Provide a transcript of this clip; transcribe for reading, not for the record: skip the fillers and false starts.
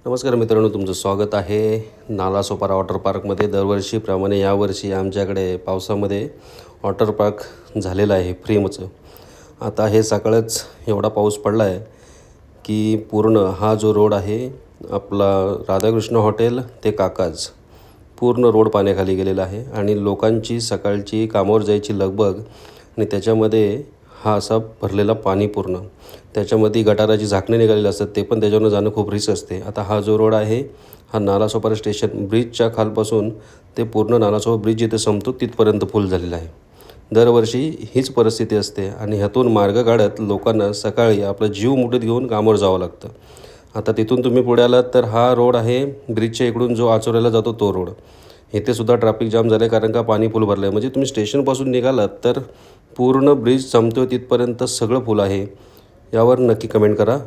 नमस्कार मित्रांनो, तुमचं स्वागत आहे नालासोपारा वॉटर पार्कमध्ये. दरवर्षीप्रमाणे यावर्षी आमच्याकडे पावसामध्ये वॉटर पार्क झालेलं आहे फ्रीमचं. आता हे सकाळच एवढा पाऊस पडला आहे की पूर्ण हा जो रोड आहे आपला राधाकृष्ण हॉटेल ते काकाज पूर्ण रोड पाण्याखाली गेलेला आहे आणि लोकांची सकाळची कामावर जायची लगबग आणि त्याच्यामध्ये हा असा भरलेला पाणी पूर्ण. त्याच्यामध्ये गटाराची झाकणे निघालेली असतात, ते पण त्याच्यावरून जाणं खूप रिस्क असते. आता हा जो रोड आहे हा नालासोपारा स्टेशन ब्रिजच्या खालपासून ते पूर्ण नालासोपारा ब्रिज जिथे संपतो तिथपर्यंत फुल झालेला आहे. दरवर्षी हीच परिस्थिती असते आणि ह्यातून मार्ग काढत लोकांना सकाळी आपला जीव मुठीत घेऊन कामावर जावं लागतं. आता तिथून तुम्ही पुढे आलात तर हा रोड आहे ब्रिजच्या इकडून जो आचोऱ्याला जातो तो रोड. इथे सुद्धा ट्रॅफिक जाम झालं आहे कारण का पाणी फुल भरलं आहे. म्हणजे तुम्ही स्टेशनपासून निघालात तर पूर्ण ब्रिज संपतो तिथपर्यंत सगळं फुल आहे. यावर नक्की कमेंट करा.